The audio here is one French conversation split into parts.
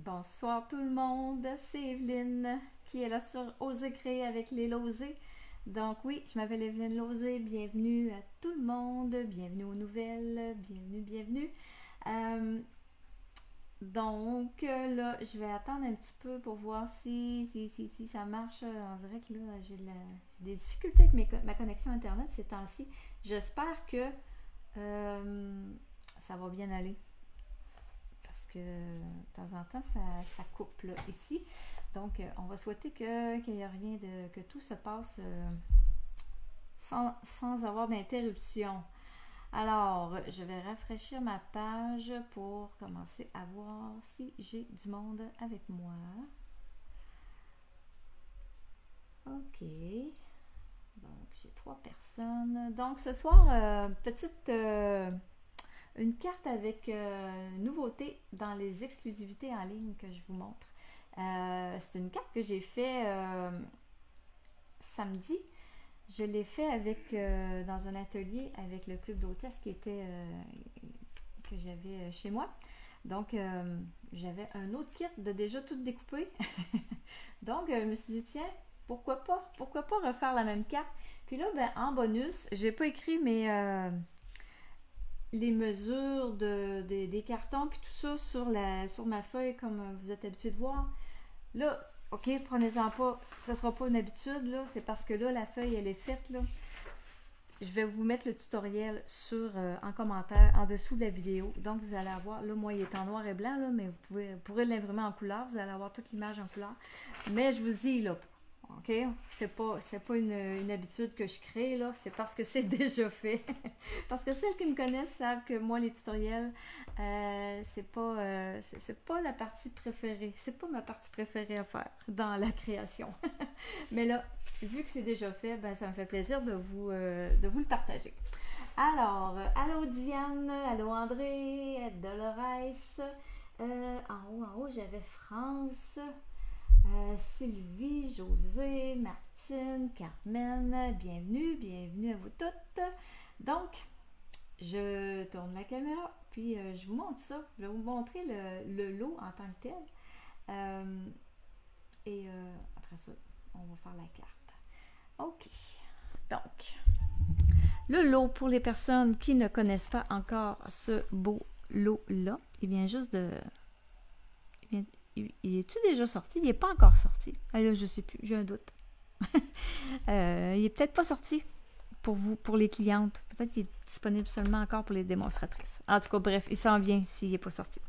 Bonsoir tout le monde, c'est Evelyne qui est là sur Oser créer avec les Lausée. Donc oui, je m'appelle Evelyne Lausée, bienvenue à tout le monde, bienvenue aux nouvelles, bienvenue. Euh, là, je vais attendre un petit peu pour voir si ça marche. On dirait que là, j'ai des difficultés avec ma connexion Internet ces temps-ci. J'espère que ça va bien aller. Parce que de temps en temps, ça coupe là, ici. Donc, on va souhaiter qu'il n'y ait rien que tout se passe sans avoir d'interruption. Alors, je vais rafraîchir ma page pour commencer à voir si j'ai du monde avec moi. OK. Donc, j'ai 3 personnes. Donc, ce soir, une carte avec nouveauté dans les exclusivités en ligne que je vous montre. C'est une carte que j'ai fait samedi. Je l'ai fait dans un atelier avec le club d'hôtesse que j'avais chez moi. Donc, j'avais un autre kit de déjà tout découpé. Donc, je me suis dit, tiens, pourquoi pas refaire la même carte. Puis là, en bonus, j'ai pas écrit les mesures des cartons puis tout ça sur ma feuille comme vous êtes habitué de voir. Là, OK, prenez-en pas, ce sera pas une habitude, là, c'est parce que là, la feuille, elle est faite, là. Je vais vous mettre le tutoriel en commentaire, en dessous de la vidéo. Donc, vous allez avoir, là, moi, il est en noir et blanc, là, mais vous pourrez l'imprimer en couleur, vous allez avoir toute l'image en couleur. Mais je vous dis, là, OK? C'est pas une habitude que je crée, là. C'est parce que c'est déjà fait. Parce que celles qui me connaissent savent que moi, les tutoriels, c'est pas la partie préférée. C'est pas ma partie préférée à faire dans la création. Mais là, vu que c'est déjà fait, ça me fait plaisir de vous le partager. Alors, allô Diane, allô André, Dolores. En haut, j'avais France. Sylvie, José, Martine, Carmen, bienvenue à vous toutes. Donc, je tourne la caméra, puis je vous montre ça. Je vais vous montrer le lot en tant que tel. Après ça, on va faire la carte. OK. Donc, le lot pour les personnes qui ne connaissent pas encore ce beau lot-là, il vient juste de... Il est-tu déjà sorti? Il n'est pas encore sorti. Ah là, je ne sais plus, j'ai un doute. Il n'est peut-être pas sorti pour vous, pour les clientes. Peut-être qu'il est disponible seulement encore pour les démonstratrices. En tout cas, bref, il s'en vient s'il n'est pas sorti.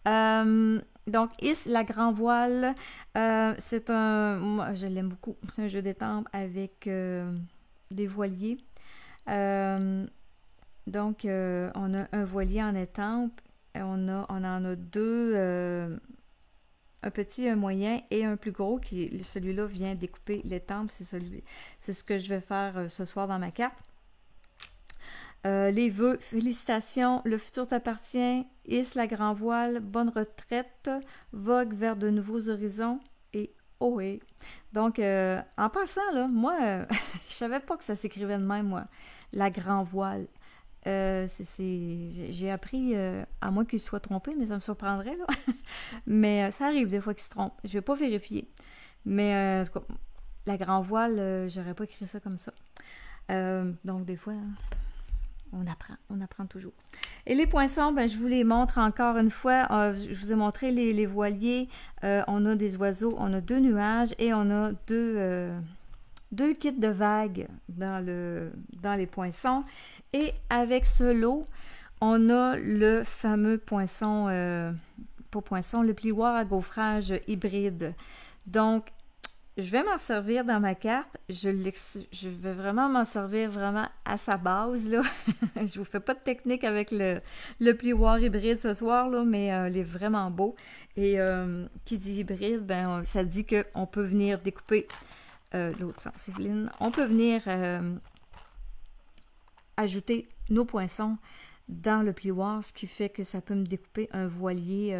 Donc, Is, la grand voile, c'est moi, je l'aime beaucoup. C'est un jeu d'étampes avec des voiliers. Donc, on a un voilier en étampe. On en a deux... un petit, un moyen et un plus gros qui, celui-là, vient découper l'étampe. C'est ce que je vais faire ce soir dans ma carte. Les vœux, félicitations, le futur t'appartient, hisse la grand voile, bonne retraite, vogue vers de nouveaux horizons et ohé. Donc, en passant, là, moi, je savais pas que ça s'écrivait de même, moi, la grand voile. J'ai appris, à moins qu'il soit trompé, mais ça me surprendrait, là. Mais ça arrive des fois qu'il se trompe. Je vais pas vérifier. Mais la grand voile, j'aurais pas écrit ça comme ça. Donc des fois, on apprend toujours. Et les poinçons, je vous les montre encore une fois. Je vous ai montré les voiliers. On a des oiseaux, on a 2 nuages et on a deux kits de vagues dans les poinçons. Et avec ce lot, on a le fameux poinçon, pas poinçon, le plioir à gaufrage hybride. Donc, je vais m'en servir dans ma carte. Je vais vraiment m'en servir vraiment à sa base, là. Je vous fais pas de technique avec le plioir hybride ce soir, là, mais il est vraiment beau. Et qui dit hybride, ça dit qu'on peut venir découper l'autre sens, Evelyne. On peut venir ajouter nos poinçons dans le plioir, ce qui fait que ça peut me découper un voilier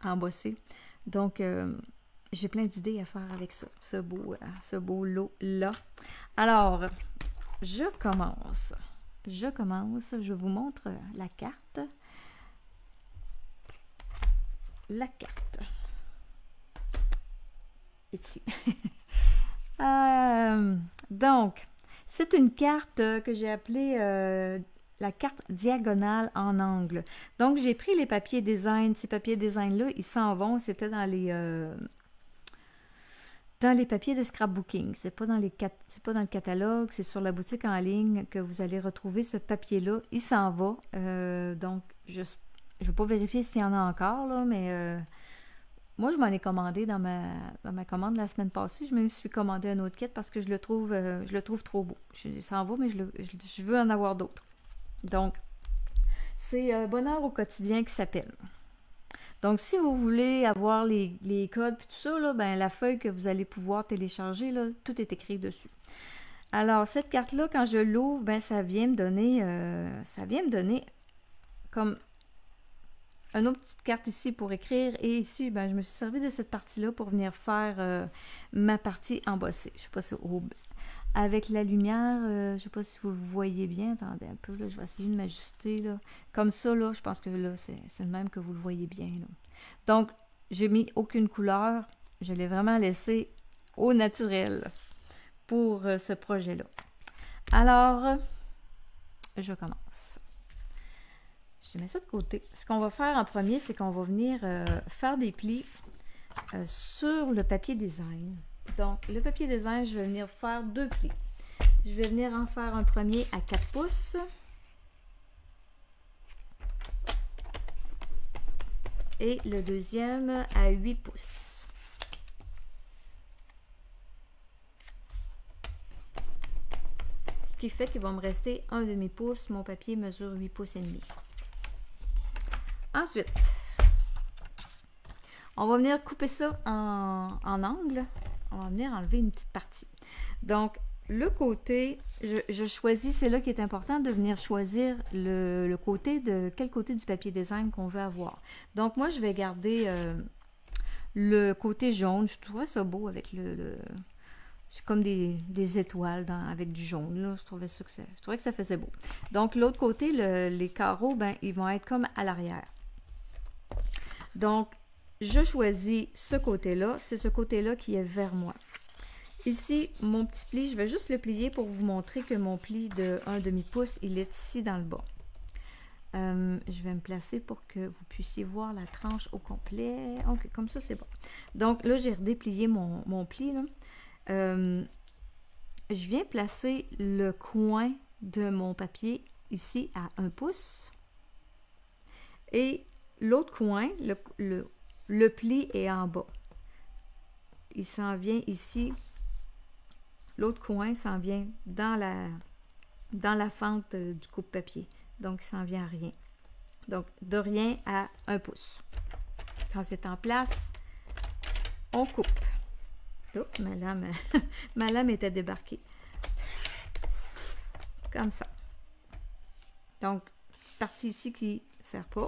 embossé. Donc, j'ai plein d'idées à faire avec ça, ce beau lot-là. Alors, je commence. Je vous montre la carte. la carte. Ici. Donc, c'est une carte que j'ai appelée la carte diagonale en angle. Donc, j'ai pris les papiers design. Ces papiers design-là, ils s'en vont. C'était dans les papiers de scrapbooking. C'est pas dans le catalogue, c'est sur la boutique en ligne que vous allez retrouver ce papier-là. Il s'en va. Donc, je ne vais pas vérifier s'il y en a encore, là, mais moi, je m'en ai commandé dans ma commande la semaine passée. Je me suis commandé un autre kit parce que je le trouve trop beau. Il s'en va, mais je veux en avoir d'autres. Donc, c'est Bonheur au quotidien qui s'appelle. Donc, si vous voulez avoir les codes et tout ça, là, ben, la feuille que vous allez pouvoir télécharger, là, tout est écrit dessus. Alors, cette carte-là, quand je l'ouvre, ben, ça vient me donner comme une autre petite carte ici pour écrire. Et ici, ben, je me suis servi de cette partie-là pour venir faire ma partie embossée. Je ne sais pas si avec la lumière, je ne sais pas si vous le voyez bien. Attendez un peu, là, je vais essayer de m'ajuster. Comme ça, là, je pense que là, c'est le même que vous le voyez bien. Là. Donc, j'ai mis aucune couleur. Je l'ai vraiment laissé au naturel pour ce projet-là. Alors, je commence. Je mets ça de côté. Ce qu'on va faire en premier, c'est qu'on va venir faire des plis sur le papier design. Donc, le papier design, je vais venir faire 2 plis. Je vais venir en faire un premier à 4 pouces. Et le deuxième à 8 pouces. Ce qui fait qu'il va me rester un demi-pouce. Mon papier mesure 8 pouces et demi. Ensuite, on va venir couper ça en angle. On va venir enlever une petite partie. Donc, le côté, je choisis, c'est là qui est important de venir choisir le côté de quel côté du papier design qu'on veut avoir. Donc, moi, je vais garder le côté jaune. Je trouvais ça beau avec c'est comme des étoiles avec du jaune. Là. Je trouvais que ça faisait beau. Donc, l'autre côté, les carreaux, ben, ils vont être comme à l'arrière. Donc, je choisis ce côté-là. C'est ce côté-là qui est vers moi. Ici, mon petit pli, je vais juste le plier pour vous montrer que mon pli de 1 demi-pouce, il est ici dans le bas. Je vais me placer pour que vous puissiez voir la tranche au complet. OK, comme ça, c'est bon. Donc, là, j'ai redéplié mon pli. Là. Je viens placer le coin de mon papier ici à 1 pouce. Et l'autre coin, le pli est en bas. Il s'en vient ici. L'autre coin s'en vient dans la fente du coupe-papier. Donc, il s'en vient à rien. Donc, de rien à 1 pouce. Quand c'est en place, on coupe. Oh, ma lame était débarquée. Comme ça. Donc, partie ici qui ne sert pas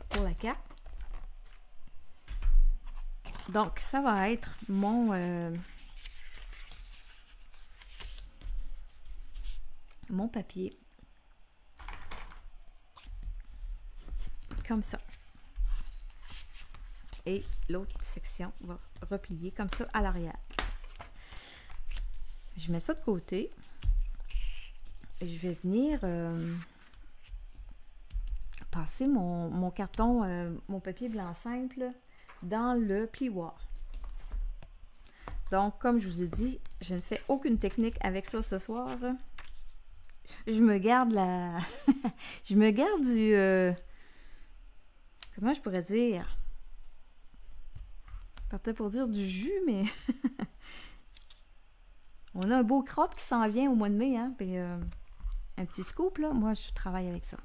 pour la carte. Donc, ça va être mon papier. Comme ça. Et l'autre section va replier comme ça à l'arrière. Je mets ça de côté. Je vais venir passer mon carton, mon papier blanc simple dans le plioir. Donc, comme je vous ai dit, je ne fais aucune technique avec ça ce soir. Je me garde je me garde du... comment je pourrais dire? Partais pour dire du jus, mais... On a un beau crop qui s'en vient au mois de mai, hein? Puis, un petit scoop, là, moi, je travaille avec ça.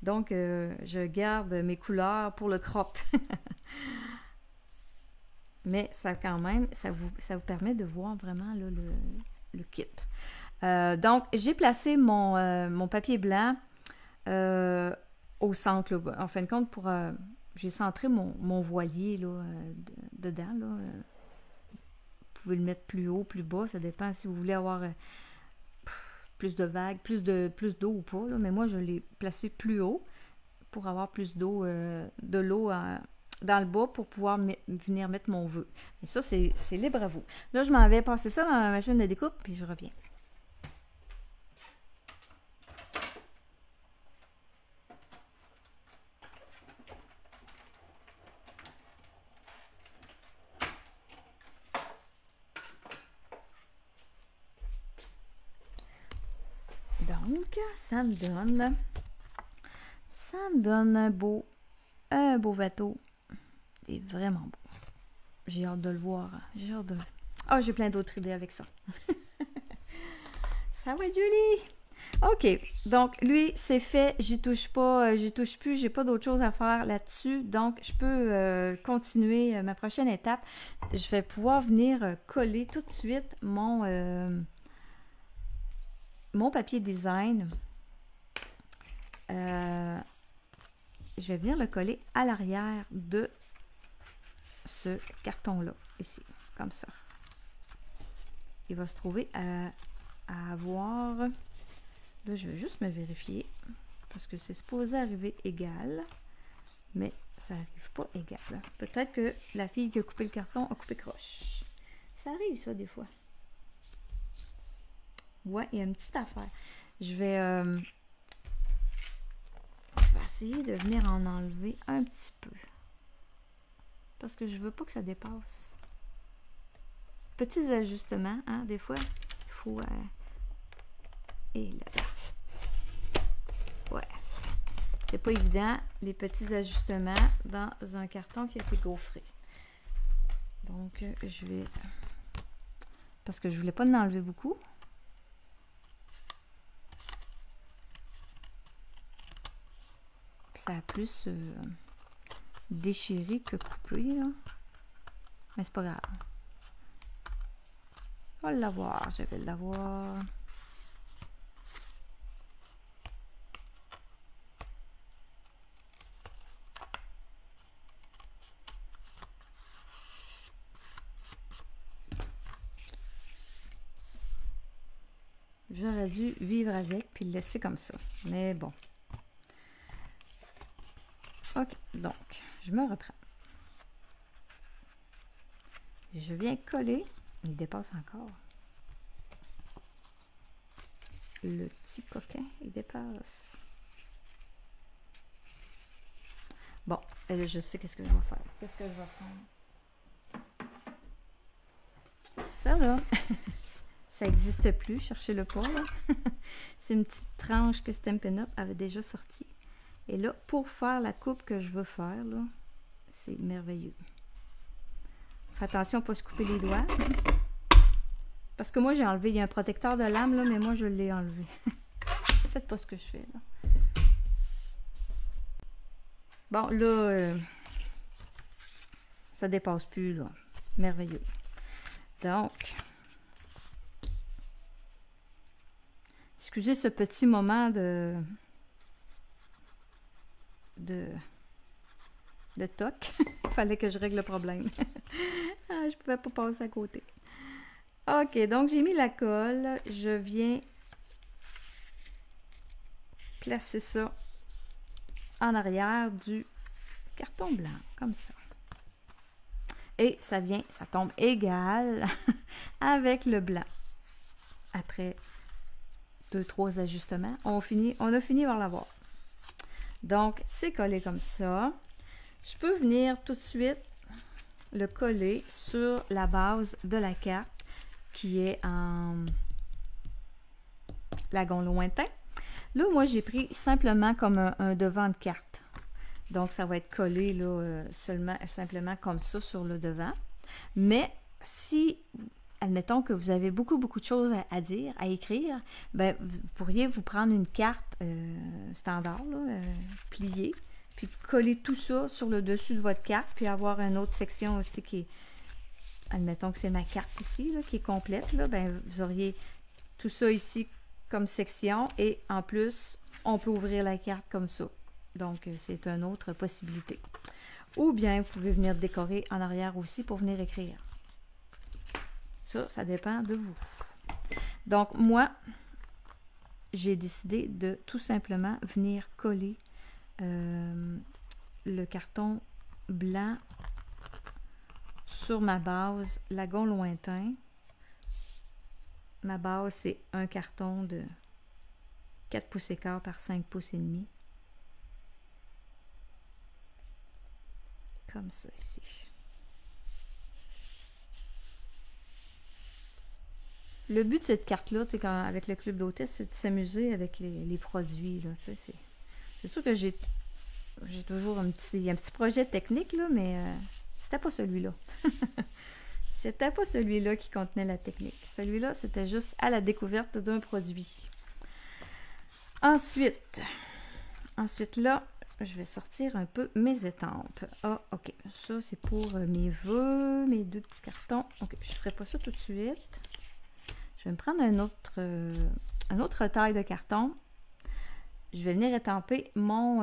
Donc, je garde mes couleurs pour le crop. Mais ça, quand même, ça vous permet de voir vraiment là, le kit. Donc, j'ai placé mon papier blanc au centre. Là. En fin de compte, j'ai centré mon voilier là, dedans. Là. Vous pouvez le mettre plus haut, plus bas. Ça dépend si vous voulez avoir plus de vagues, plus d'eau ou pas. Là. Mais moi, je l'ai placé plus haut pour avoir plus d'eau, de l'eau dans le bas pour pouvoir venir mettre mon vœu. Mais ça, c'est libre à vous. Là, je m'en vais passer ça dans la machine de découpe, puis je reviens. Donc, ça me donne un beau bateau. Il est vraiment beau. J'ai hâte de le voir. J'ai hâte de... Ah, j'ai plein d'autres idées avec ça. Ça va être joli! OK. Donc, lui, c'est fait. J'y touche pas, j'y touche plus. J'ai pas d'autre chose à faire là-dessus. Donc, je peux continuer ma prochaine étape. Je vais pouvoir venir coller tout de suite mon papier design. Je vais venir le coller à l'arrière de ce carton-là, ici, comme ça. Il va se trouver à avoir... Là, je vais juste me vérifier, parce que c'est supposé arriver égal, mais ça n'arrive pas égal. Peut-être que la fille qui a coupé le carton a coupé croche. Ça arrive, ça, des fois. Ouais, il y a une petite affaire. Je vais essayer de venir en enlever un petit peu. Parce que je veux pas que ça dépasse. Petits ajustements, hein, des fois, il faut... et là. Ouais. C'est pas évident, les petits ajustements dans un carton qui a été gaufré. Donc, je vais... Parce que je voulais pas en enlever beaucoup. Ça a plus déchiré que coupé, là. Mais c'est pas grave. On va l'avoir, je vais l'avoir. J'aurais dû vivre avec puis le laisser comme ça. Mais bon. Ok, donc, je me reprends. Je viens coller. Il dépasse encore. Le petit coquin, il dépasse. Bon, je sais qu'est-ce que je vais faire. Qu'est-ce que je vais faire? Ça, là, ça n'existe plus. Cherchez-le pas, là. C'est une petite tranche que Stampin' Up avait déjà sortie. Et là, pour faire la coupe que je veux faire, là, c'est merveilleux. Faites attention à ne pas se couper les doigts. Parce que moi, j'ai enlevé, il y a un protecteur de lame, là, mais moi, je l'ai enlevé. Faites pas ce que je fais, là. Bon, là, ça dépasse plus, là. Merveilleux. Donc, excusez ce petit moment de toc. Il fallait que je règle le problème. Ah, je pouvais pas passer à côté. OK, donc j'ai mis la colle. Je viens placer ça en arrière du carton blanc, comme ça. Et ça tombe égal avec le blanc. Après 2-3 ajustements, on a fini par l'avoir. Donc, c'est collé comme ça. Je peux venir tout de suite le coller sur la base de la carte qui est en lagon lointain. Là, moi, j'ai pris simplement comme un devant de carte. Donc, ça va être collé là, simplement comme ça sur le devant. Mais si, admettons que vous avez beaucoup de choses à dire, à écrire, ben, vous pourriez vous prendre une carte standard, là, pliée, puis coller tout ça sur le dessus de votre carte, puis avoir une autre section aussi qui est, admettons que c'est ma carte ici, là, qui est complète, là, ben, vous auriez tout ça ici comme section, et en plus, on peut ouvrir la carte comme ça. Donc, c'est une autre possibilité. Ou bien, vous pouvez venir décorer en arrière aussi pour venir écrire. Ça dépend de vous. Donc, moi, j'ai décidé de tout simplement venir coller le carton blanc sur ma base Lagon Lointain. Ma base, c'est un carton de 4 pouces et quart par 5 pouces et demi. Comme ça ici. Le but de cette carte-là, avec le club d'hôtesse, c'est de s'amuser avec les produits. C'est sûr que j'ai toujours un petit projet technique, là, mais c'était pas celui-là. C'était pas celui-là qui contenait la technique. Celui-là, c'était juste à la découverte d'un produit. Ensuite là, je vais sortir un peu mes étampes. Ah, ok. Ça, c'est pour mes vœux, mes 2 petits cartons. Ok, je ne ferai pas ça tout de suite. Je vais me prendre un autre taille de carton. Je vais venir étamper mon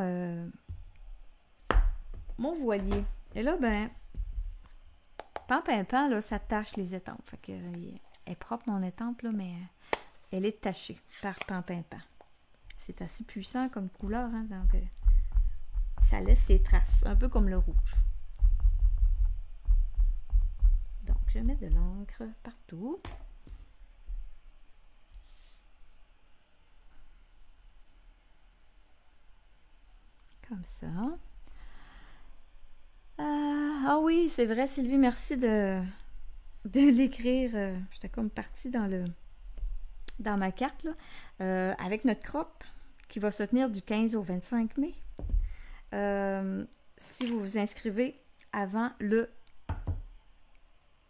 voilier. Et là, ben, Pan, là, ça tache les étampes. Fait que, elle est propre, mon étampe, là, mais elle est tachée par Pan. C'est assez puissant comme couleur, hein, donc ça laisse ses traces, un peu comme le rouge. Donc, je mets de l'encre partout. Comme ça. Ah oui, c'est vrai, Sylvie, merci de l'écrire. J'étais comme partie dans ma carte, là, avec notre crop qui va se tenir du 15 au 25 mai. Si vous vous inscrevez avant le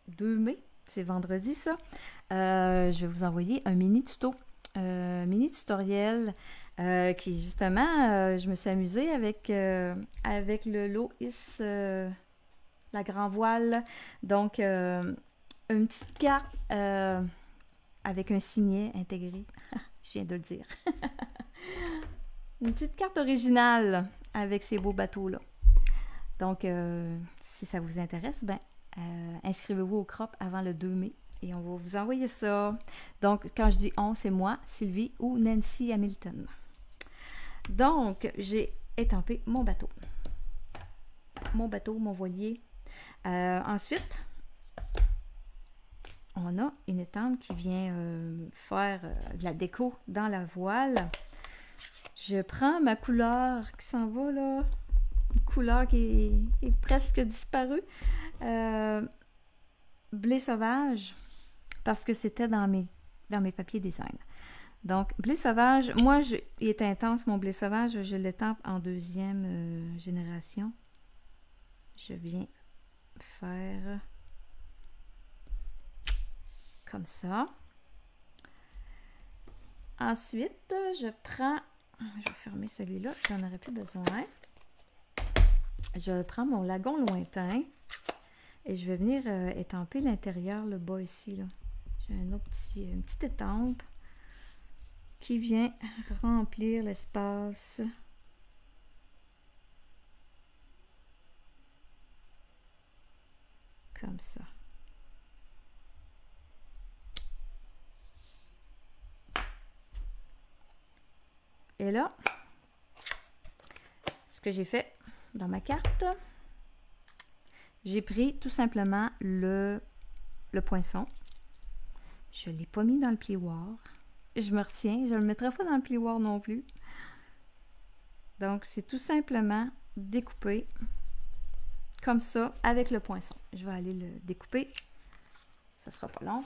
2 mai, c'est vendredi ça, je vais vous envoyer un mini tuto, mini tutoriel qui justement, je me suis amusée avec le Lois, la grand voile. Donc, une petite carte avec un signet intégré. Je viens de le dire. Une petite carte originale avec ces beaux bateaux-là. Donc, si ça vous intéresse, ben, inscrivez-vous au crop avant le 2 mai et on va vous envoyer ça. Donc, quand je dis on, c'est moi, Sylvie ou Nancy Hamilton. Donc, j'ai étampé mon bateau. Mon voilier. Ensuite, on a une étampe qui vient faire de la déco dans la voile. Je prends ma couleur qui s'en va là, une couleur qui est presque disparue. Blé sauvage, parce que c'était dans mes papiers design. Donc, blé sauvage, moi, il est intense, mon blé sauvage, je l'étampe en 2e génération. Je viens faire comme ça. Ensuite, je vais fermer celui-là, j'en aurais plus besoin. Je prends mon Lagon Lointain et je vais venir étamper l'intérieur, le bas ici, là. J'ai une petite étampe qui vient remplir l'espace. Comme ça. Et là, ce que j'ai fait dans ma carte, j'ai pris tout simplement le poinçon. Je ne l'ai pas mis dans le plioir. Je me retiens, je ne le mettrai pas dans le plioir non plus. Donc, c'est tout simplement découpé comme ça avec le poinçon. Je vais aller le découper. Ça ne sera pas long.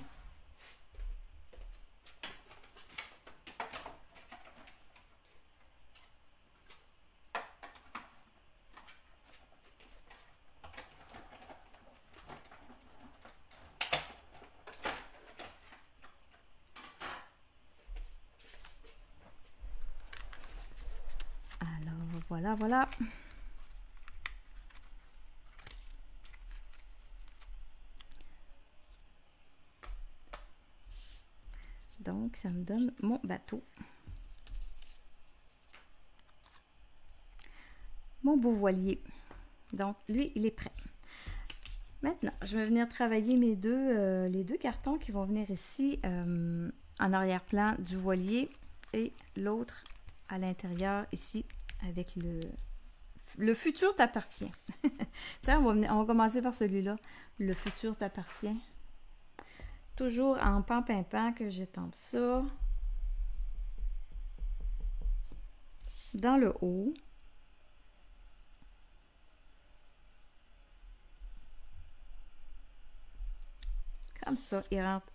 Alors, voilà. Donc, ça me donne mon bateau. Mon beau voilier. Donc, lui, il est prêt. Maintenant, je vais venir travailler les deux cartons qui vont venir ici en arrière-plan du voilier et l'autre à l'intérieur ici avec le Le futur t'appartient. Tiens, on va commencer par celui-là. Le futur t'appartient. Toujours en pan-pimpant que j'étampe ça. Dans le haut. Comme ça, il rentre,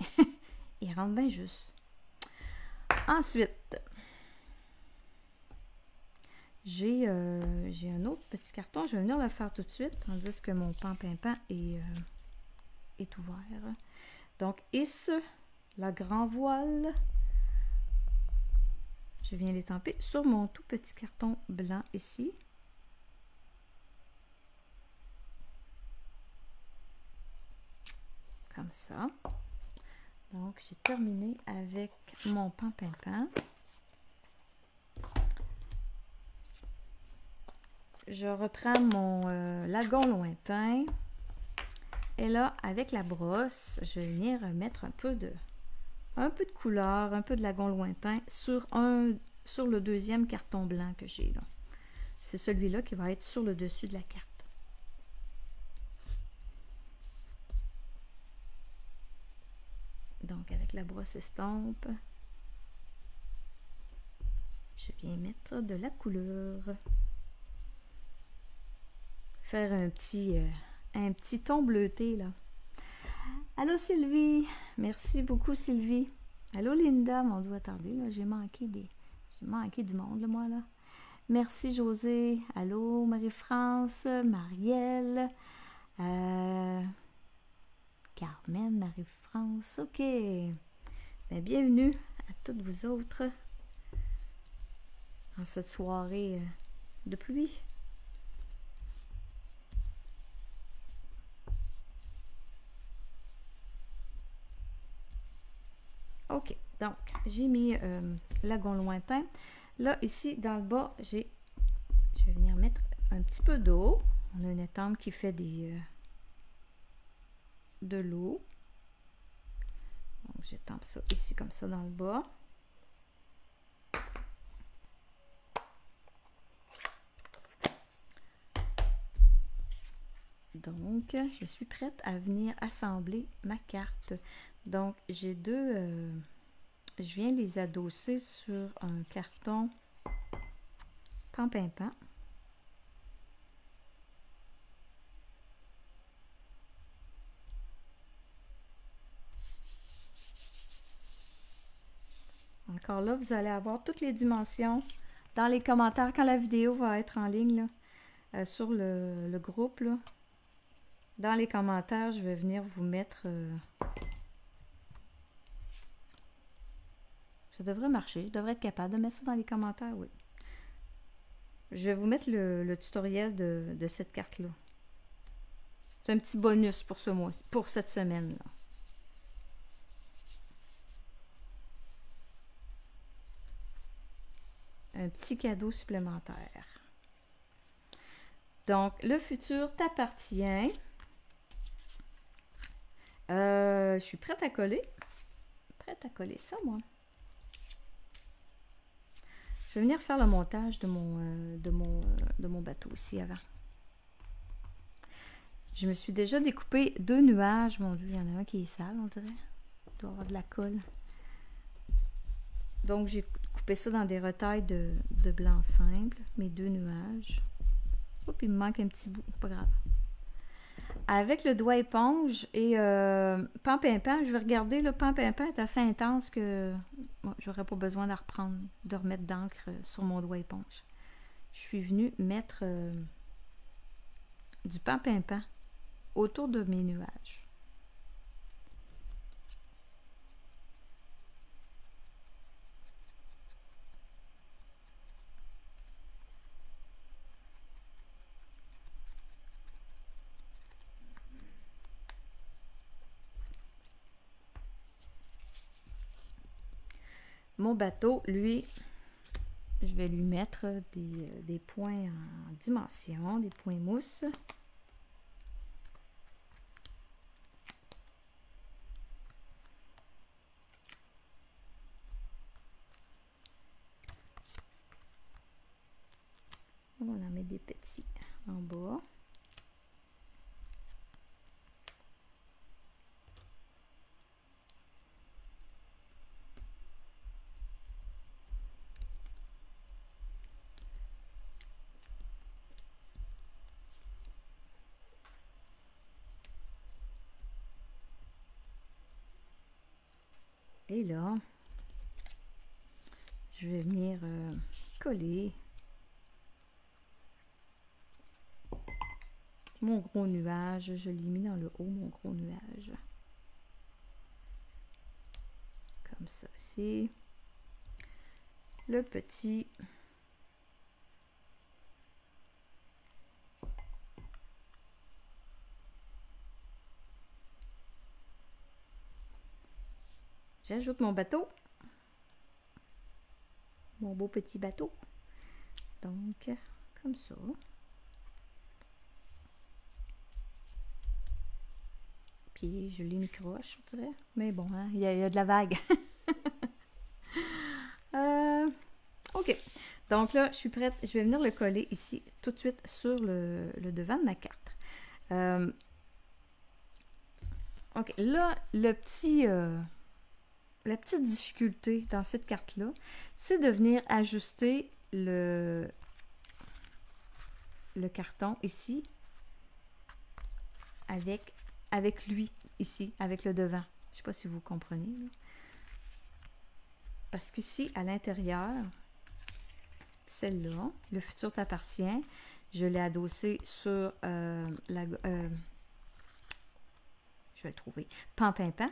il rentre bien juste. Ensuite, j'ai un autre petit carton. Je vais venir le faire tout de suite, tandis que mon pan-pimpant est ouvert. Donc, hisse la grand voile. Je viens l'étamper sur mon tout petit carton blanc ici. Comme ça. Donc, j'ai terminé avec mon pan-pimpant. Je reprends mon lagon lointain. Et là, avec la brosse, je vais venir mettre un peu de couleur, un peu de lagon lointain sur le deuxième carton blanc que j'ai là. C'est celui-là qui va être sur le dessus de la carte. Donc, avec la brosse estompe, je viens mettre de la couleur. Faire un petit ton bleuté, là. Allô, Sylvie! Merci beaucoup, Sylvie. Allô, Linda! On doit tarder, là. J'ai manqué du monde, là, moi, là. Merci, José. Allô, Marie-France, Marielle. Carmen, Marie-France. OK. Bien, bienvenue à toutes vous autres en cette soirée de pluie. OK. Donc, j'ai mis lagon lointain. Là, ici, dans le bas, je vais venir mettre un petit peu d'eau. On a une étampe qui fait de l'eau. Donc, j'étampe ça ici comme ça dans le bas. Donc, je suis prête à venir assembler ma carte. Donc, j'ai deux... je viens les adosser sur un carton pan-pimpant. Encore là, vous allez avoir toutes les dimensions dans les commentaires quand la vidéo va être en ligne là, sur le groupe. Là. Dans les commentaires, je vais venir vous mettre... ça devrait marcher. Je devrais être capable de mettre ça dans les commentaires, oui. Je vais vous mettre le tutoriel de cette carte-là. C'est un petit bonus pour ce mois, pour cette semaine-là. Un petit cadeau supplémentaire. Donc, le futur t'appartient. Je suis prête à coller. Prête à coller ça, moi. Je vais venir faire le montage de mon bateau aussi avant. Je me suis déjà découpé 2 nuages. Mon Dieu, il y en a un qui est sale, on dirait. Il doit y avoir de la colle. Donc, j'ai coupé ça dans des retailles de blanc simple. Mes 2 nuages. Oups, il me manque un petit bout. Pas grave. Avec le doigt éponge et pan-pimpant, je vais regarder, le pan-pimpant est assez intense que bon, j'aurais pas besoin de remettre d'encre sur mon doigt éponge. Je suis venue mettre du pan-pimpant autour de mes nuages. Mon bateau, lui, je vais lui mettre des points en dimension, des points mousse. On en met des petits petit en bas. Et là, je vais venir coller mon gros nuage. Je l'ai mis dans le haut, mon gros nuage. Comme ça aussi. Le petit. J'ajoute mon bateau. Mon beau petit bateau. Donc, comme ça. Puis, je l'ai mis croche, je dirais. Mais bon, hein, il y a de la vague. OK. Donc là, je suis prête. Je vais venir le coller ici, tout de suite, sur le devant de ma carte. OK. Là, la petite difficulté dans cette carte-là, c'est de venir ajuster le carton ici avec lui, ici, avec le devant. Je ne sais pas si vous comprenez. Là. Parce qu'ici, à l'intérieur, celle-là, le futur t'appartient, je l'ai adossé sur je vais le trouver, Pampimpan.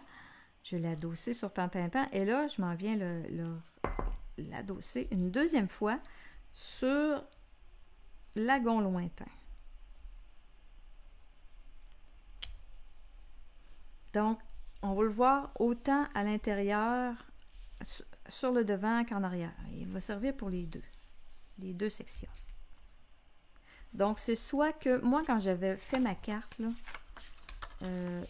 Je l'ai adossé sur Pampimpan. Et là, je m'en viens l'adosser une deuxième fois sur Lagon Lointain. Donc, on va le voir autant à l'intérieur, sur le devant qu'en arrière. Il va servir pour les deux sections. Donc, c'est soit que, moi, quand j'avais fait ma carte, là,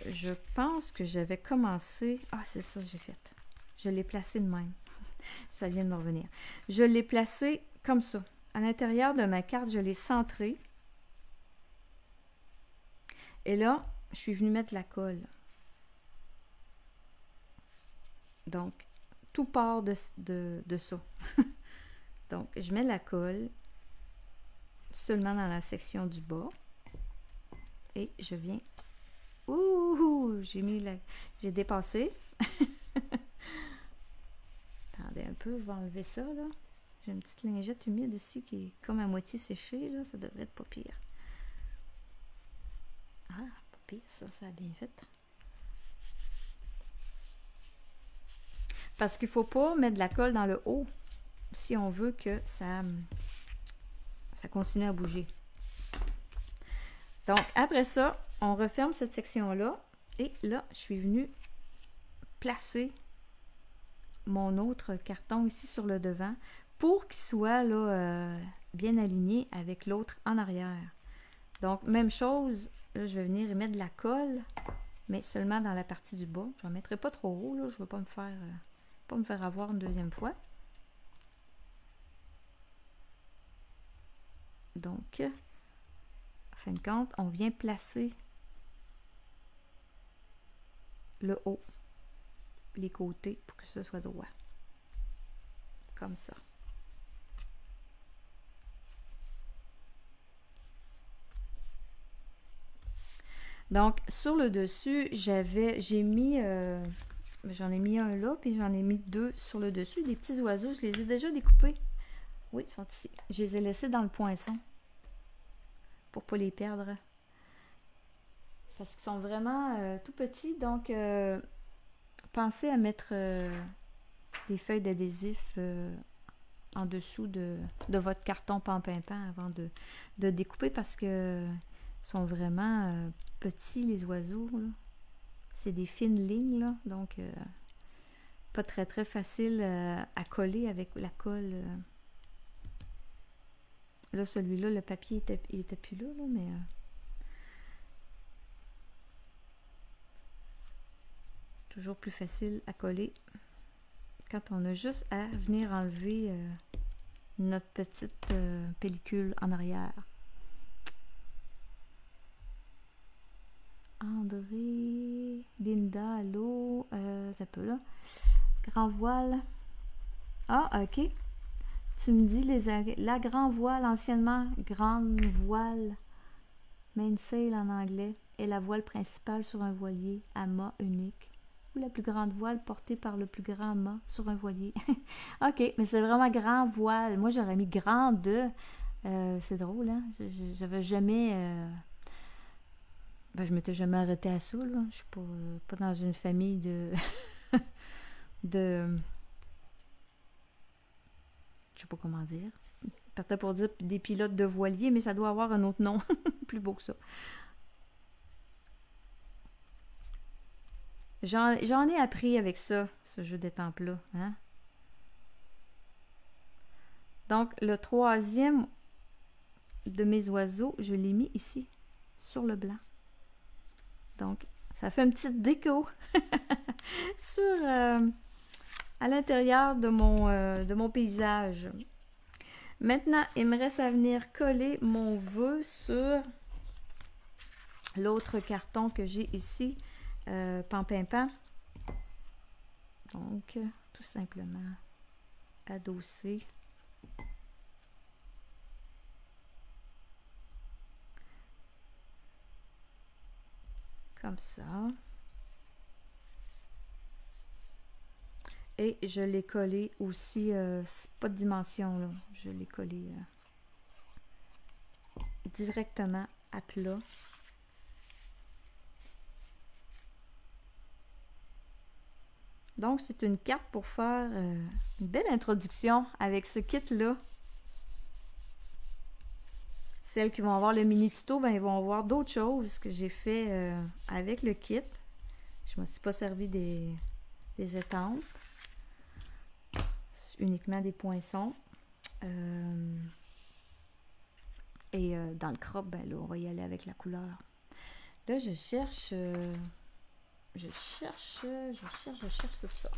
je pense que j'avais commencé... Ah, c'est ça que j'ai fait. Je l'ai placé de même. Ça vient de me revenir. Je l'ai placé comme ça. À l'intérieur de ma carte, je l'ai centré. Et là, je suis venue mettre la colle. Donc, tout part de ça. Donc, je mets la colle seulement dans la section du bas. Et je viens... Ouh! J'ai dépassé. Attendez un peu, je vais enlever ça, là. J'ai une petite lingette humide ici qui est comme à moitié séchée, là. Ça devrait être pas pire. Ah, pas pire, ça a bien fait. Parce qu'il ne faut pas mettre de la colle dans le haut si on veut que ça continue à bouger. Donc, après ça, on referme cette section-là. Et là, je suis venue placer mon autre carton ici sur le devant pour qu'il soit là, bien aligné avec l'autre en arrière. Donc, même chose, là, je vais venir y mettre de la colle, mais seulement dans la partie du bas. Je n'en mettrai pas trop haut, là, je ne veux pas me faire avoir une deuxième fois. Donc, en fin de compte, on vient placer le haut, les côtés, pour que ce soit droit. Comme ça. Donc, sur le dessus, j'ai mis... j'en ai mis un là, puis j'en ai mis deux sur le dessus. Des petits oiseaux, je les ai déjà découpés. Oui, ils sont ici. Je les ai laissés dans le poinçon pour ne pas les perdre. Parce qu'ils sont vraiment tout petits. Donc, pensez à mettre des feuilles d'adhésif en dessous de votre carton Pampimpan avant de découper parce que sont vraiment petits, les oiseaux. C'est des fines lignes, là, donc pas très très facile à coller avec la colle. Là, celui-là, le papier il était plus là, mais c'est toujours plus facile à coller quand on a juste à venir enlever notre petite pellicule en arrière. Linda, allô? Un peu là. Grand voile. Ah, ok. Tu me dis la grand voile, anciennement grande voile, mainsail en anglais, est la voile principale sur un voilier à mât unique, ou la plus grande voile portée par le plus grand mât sur un voilier. Ok, mais c'est vraiment grand voile. Moi, j'aurais mis grande. C'est drôle, hein? J'avais jamais... Ben, je m'étais jamais arrêtée à ça, là. Je suis pas dans une famille de... de... Je sais pas comment dire. Partait pour dire des pilotes de voilier, mais ça doit avoir un autre nom. Plus beau que ça. J'en ai appris avec ça, ce jeu d'étampes-là. Hein? Donc, le troisième de mes oiseaux, je l'ai mis ici, sur le blanc. Donc, ça fait une petite déco sur, à l'intérieur de mon paysage. Maintenant, il me reste à venir coller mon vœu sur l'autre carton que j'ai ici, Pampimpan. Donc, tout simplement adosser. Comme ça. Et je l'ai collé aussi, c'est pas de dimension là, je l'ai collé directement à plat. Donc c'est une carte pour faire une belle introduction avec ce kit-là. Celles qui vont avoir le mini tuto, ben, ils vont avoir d'autres choses que j'ai fait avec le kit. Je ne me suis pas servi des étampes. Uniquement des poinçons. Et dans le crop, ben là, on va y aller avec la couleur. Là, je cherche c'est ça.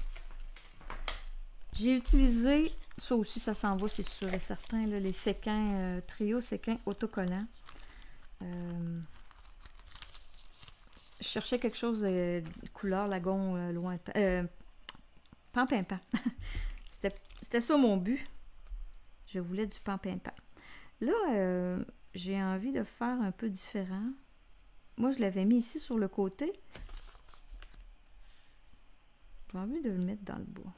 J'ai utilisé, ça aussi, ça s'en va, c'est sûr et certain, là, les séquins, trio séquins autocollants. Je cherchais quelque chose de couleur lagon lointain. Pampimpan. C'était ça mon but. Je voulais du pampimpan. Là, j'ai envie de faire un peu différent. Moi, je l'avais mis ici sur le côté. J'ai envie de le mettre dans le bas.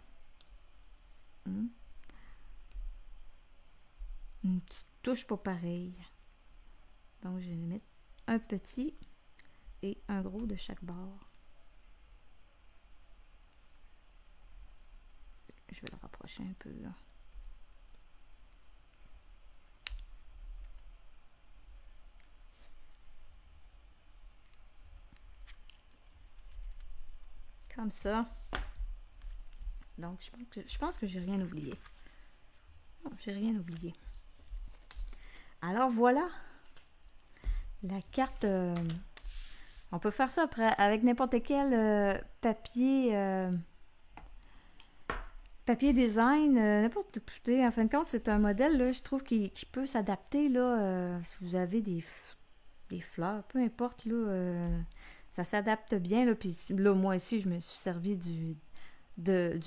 Une petite touche pas pareille. Donc, je vais mettre un petit et un gros de chaque bord. Je vais le rapprocher un peu là. Comme ça. Donc, je pense que j'ai rien oublié. Non, j'ai rien oublié. Alors, voilà. La carte... on peut faire ça après avec n'importe quel papier... papier design, n'importe quoi. En fin de compte, c'est un modèle, là, je trouve, qui peut s'adapter, là, si vous avez des fleurs, peu importe, là, ça s'adapte bien, là, puis là, moi ici, je me suis servi du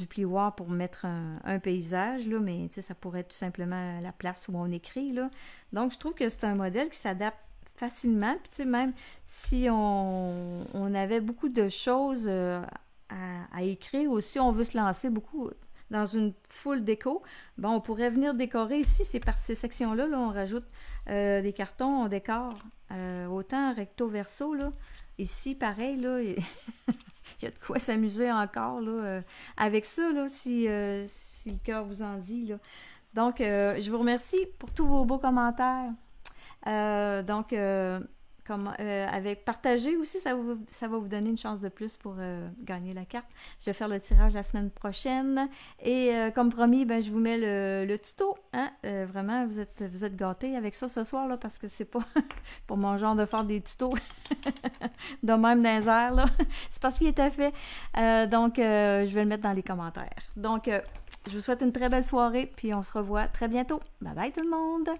plioir pour mettre un paysage, là, mais, tu sais, ça pourrait être tout simplement la place où on écrit, là. Donc, je trouve que c'est un modèle qui s'adapte facilement, puis, tu sais, même si on avait beaucoup de choses à écrire, ou si on veut se lancer beaucoup dans une full déco, bon, on pourrait venir décorer ici, c'est par ces sections-là, là, on rajoute des cartons, on décore, autant recto verso, là, ici, pareil, là, il y a de quoi s'amuser encore, là, avec ça, là, si le cœur vous en dit, là. Donc, je vous remercie pour tous vos beaux commentaires. Avec partager aussi, ça va vous donner une chance de plus pour gagner la carte. Je vais faire le tirage la semaine prochaine. Et comme promis, ben, je vous mets le tuto. Hein? Vraiment, vous êtes gâtés avec ça ce soir, là, parce que c'est pas pour mon genre de faire des tutos de même dans les airs, là. C'est parce qu'il était fait. Donc, je vais le mettre dans les commentaires. Donc, je vous souhaite une très belle soirée, puis on se revoit très bientôt. Bye bye tout le monde!